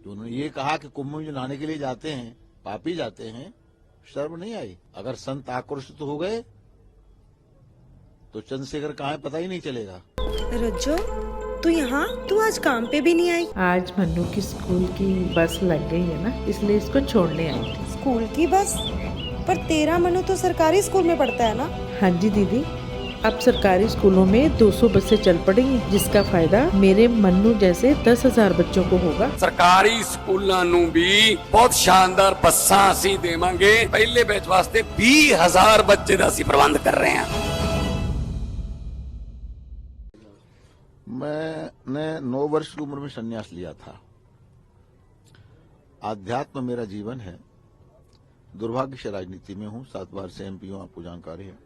तो उन्होंने ये कहा कि कुंभ में जो नहाने के लिए जाते हैं पापी जाते हैं, शर्म नहीं आई? अगर संत आक्रोशित हो गए तो चंद्रशेखर कहाँ है पता ही नहीं चलेगा। रज्जो, तू यहाँ? तू आज काम पे भी नहीं आई? आज मन्नू की स्कूल की बस लग गई है ना, इसलिए इसको छोड़ने आई थी। स्कूल की बस? पर तेरा मनु तो सरकारी स्कूल में पढ़ता है ना? हाँ जी दीदी, अब सरकारी स्कूलों में 200 बसें चल पड़ेंगी, जिसका फायदा मेरे मन्नू जैसे 10,000 बच्चों को होगा। सरकारी स्कूलों ਨੂੰ भी बहुत शानदार बसां ਅਸੀਂ ਦੇਵਾਂਗੇ। ਪਹਿਲੇ ਬੈਚ ਵਾਸਤੇ 20,000 ਬੱਚੇ ਦਾ ਅਸੀਂ ਪ੍ਰਬੰਧ ਕਰ ਰਹੇ ਹਾਂ। मैंने 9 वर्ष की उम्र में संन्यास लिया था। आध्यात्म मेरा जीवन है। दुर्भाग्य से राजनीति में हूं, 7 बार से एमपी हूं, आपको जानकारी है।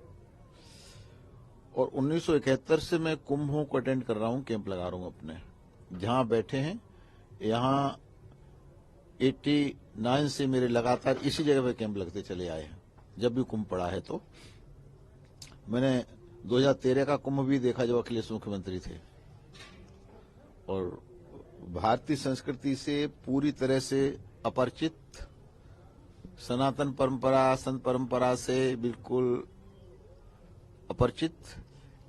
और 1971 से मैं कुंभों को अटेंड कर रहा हूं, कैंप लगा रहा हूं अपने। जहां बैठे हैं यहां 89 से मेरे लगातार इसी जगह पे कैंप लगते चले आए हैं। जब भी कुंभ पड़ा है तो मैंने 2013 का कुंभ भी देखा जब अखिलेश मुख्यमंत्री थे। और भारतीय संस्कृति से पूरी तरह से अपरिचित, सनातन परंपरा, संत परंपरा से बिल्कुल अपरिचित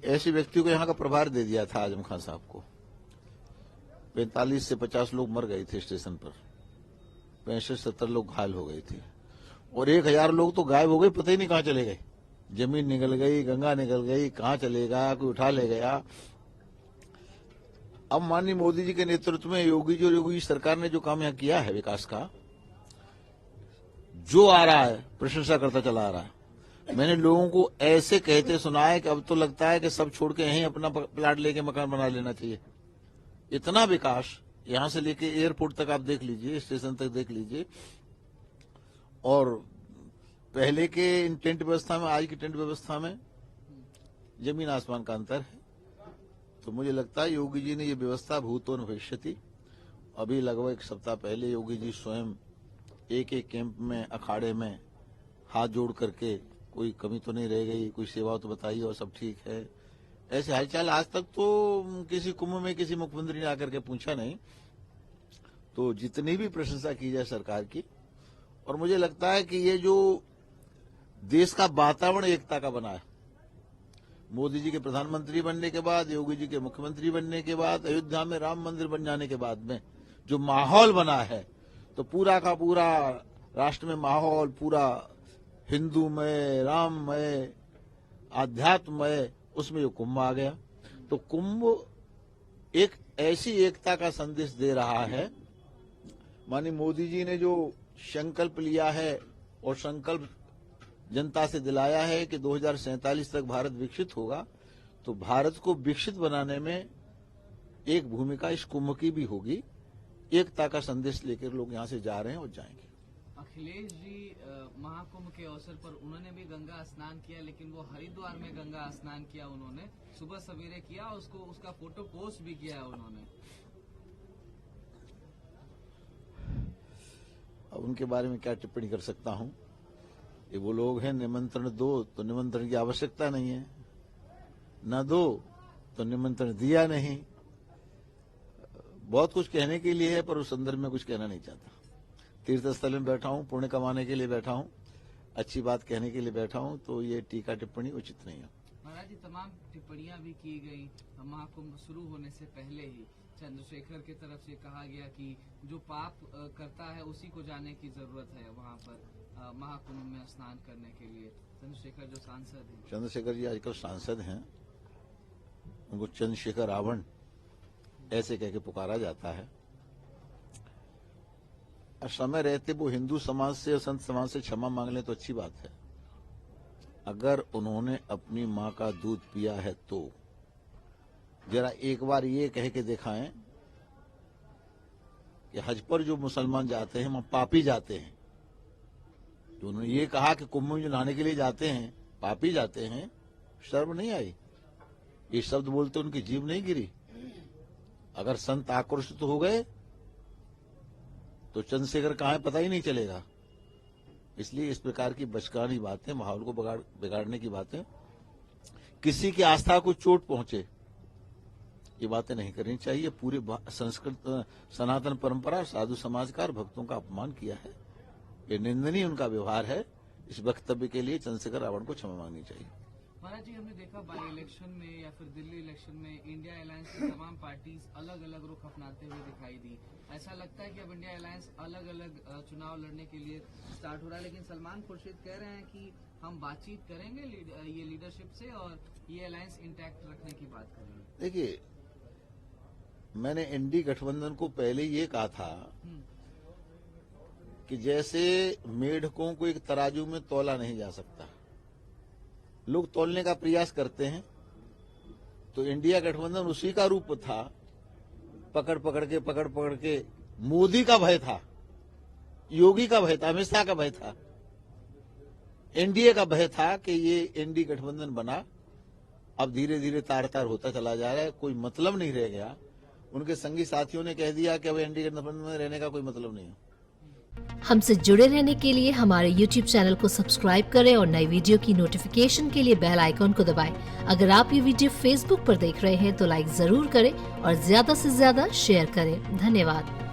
ऐसे व्यक्ति को यहां का प्रभार दे दिया था आजम खान साहब को। 45 से 50 लोग मर गए थे स्टेशन पर, 65-70 लोग घायल हो गए थे और 1,000 लोग तो गायब हो गए, पता ही नहीं कहां चले गए। जमीन निकल गई, गंगा निकल गई, कहां चलेगा, कोई उठा ले गया। अब माननीय मोदी जी के नेतृत्व में योगी जी और योगी जी सरकार ने जो काम यहां किया है विकास का, जो आ रहा है प्रशंसा करता चला आ रहा है। मैंने लोगों को ऐसे कहते सुना है कि अब तो लगता है कि सब छोड़ के यहीं अपना प्लाट लेके मकान बना लेना चाहिए। इतना विकास यहां से लेके एयरपोर्ट तक आप देख लीजिए, स्टेशन तक देख लीजिए। और पहले के इन टेंट व्यवस्था में आज की टेंट व्यवस्था में जमीन आसमान का अंतर है। तो मुझे लगता है योगी जी ने ये व्यवस्था भूतो न भविष्यति। अभी लगभग 1 सप्ताह पहले योगी जी स्वयं एक कैंप में, अखाड़े में हाथ जोड़ करके, कोई कमी तो नहीं रह गई, कोई सेवा तो बताइए और सब ठीक है, ऐसे हालचाल आज तक तो किसी कुंभ में किसी मुख्यमंत्री ने आकर के पूछा नहीं। तो जितनी भी प्रशंसा की जाए सरकार की, और मुझे लगता है कि ये जो देश का वातावरण एकता का बना है, मोदी जी के प्रधानमंत्री बनने के बाद, योगी जी के मुख्यमंत्री बनने के बाद, अयोध्या में राम मंदिर बन जाने के बाद में जो माहौल बना है, तो पूरा का पूरा राष्ट्र में माहौल पूरा हिंदूमय, राममय, आध्यात्ममय, उसमें जो कुंभ आ गया। तो कुंभ एक ऐसी एकता का संदेश दे रहा है। माननीय मोदी जी ने जो संकल्प लिया है और संकल्प जनता से दिलाया है कि 2047 तक भारत विकसित होगा, तो भारत को विकसित बनाने में एक भूमिका इस कुंभ की भी होगी। एकता का संदेश लेकर लोग यहां से जा रहे हैं और जाएंगे। अखिलेश जी महाकुंभ के अवसर पर उन्होंने भी गंगा स्नान किया, लेकिन वो हरिद्वार में गंगा स्नान किया, उन्होंने सुबह सवेरे किया, उसका फोटो पोस्ट भी किया है उन्होंने। अब उनके बारे में क्या टिप्पणी कर सकता हूं? ये वो लोग हैं, निमंत्रण दो तो निमंत्रण की आवश्यकता नहीं है, न दो तो निमंत्रण दिया नहीं। बहुत कुछ कहने के लिए है पर उस संदर्भ में कुछ कहना नहीं चाहता। तीर्थ स्थल में बैठा हूं, पुण्य कमाने के लिए बैठा हूं, अच्छी बात कहने के लिए बैठा हूं, तो ये टीका टिप्पणी उचित नहीं है। महाराज जी, तमाम टिप्पणियां भी की गई महाकुंभ शुरू होने से पहले ही। चंद्रशेखर की तरफ से कहा गया कि जो पाप करता है उसी को जाने की जरूरत है वहां पर महाकुंभ में स्नान करने के लिए। चंद्रशेखर जो सांसद हैं, चंद्रशेखर जी आजकल सांसद हैं, उनको चंद्रशेखर रावण ऐसे कह के पुकारा जाता है। समय रहते वो हिंदू समाज से और संत समाज से क्षमा मांग लें तो अच्छी बात है। अगर उन्होंने अपनी मां का दूध पिया है तो जरा एक बार ये कह के दिखाएं कि हज पर जो मुसलमान जाते हैं वहां पापी जाते हैं। तो उन्होंने ये कहा कि कुंभ में जो नहाने के लिए जाते हैं पापी जाते हैं, शर्म नहीं आई? ये शब्द बोलते उनकी जीभ नहीं गिरी? अगर संत आक्रोशित हो गए तो चंद्रशेखर कहाँ है पता ही नहीं चलेगा। इसलिए इस प्रकार की बचकानी बातें, माहौल को बिगाड़ने की बातें, किसी की आस्था को चोट पहुंचे ये बातें नहीं करनी चाहिए। पूरे संस्कृत सनातन परंपरा साधु समाज का और भक्तों का अपमान किया है। ये निंदनीय उनका व्यवहार है। इस वक्तव्य के लिए चंद्रशेखर रावण को क्षमा मांगनी चाहिए। महाराज जी, हमने देखा बाई इलेक्शन में या फिर दिल्ली इलेक्शन में इंडिया अलायंस की तमाम पार्टीज अलग अलग रुख अपनाते हुए दिखाई दी। ऐसा लगता है कि अब इंडिया अलायंस अलग अलग चुनाव लड़ने के लिए स्टार्ट हो रहा है, लेकिन सलमान खुर्शीद कह रहे हैं कि हम बातचीत करेंगे ये लीडरशिप से और ये अलायंस इंटैक्ट रखने की बात करेंगे। देखिए, मैंने एनडी गठबंधन को पहले ये कहा था कि जैसे मेढकों को एक तराजू में तौला नहीं जा सकता, लोग तौलने का प्रयास करते हैं, तो इंडिया गठबंधन उसी का रूप था। पकड़ पकड़ के मोदी का भय था, योगी का भय था, अमित शाह का भय था, एनडीए का भय था कि ये एनडी गठबंधन बना। अब धीरे धीरे तार तार होता चला जा रहा है, कोई मतलब नहीं रह गया। उनके संगी साथियों ने कह दिया कि अब एनडी गठबंधन में रहने का कोई मतलब नहीं है। हमसे जुड़े रहने के लिए हमारे YouTube चैनल को सब्सक्राइब करें और नई वीडियो की नोटिफिकेशन के लिए बेल आइकॉन को दबाएं। अगर आप ये वीडियो Facebook पर देख रहे हैं तो लाइक जरूर करें और ज्यादा से ज्यादा शेयर करें। धन्यवाद।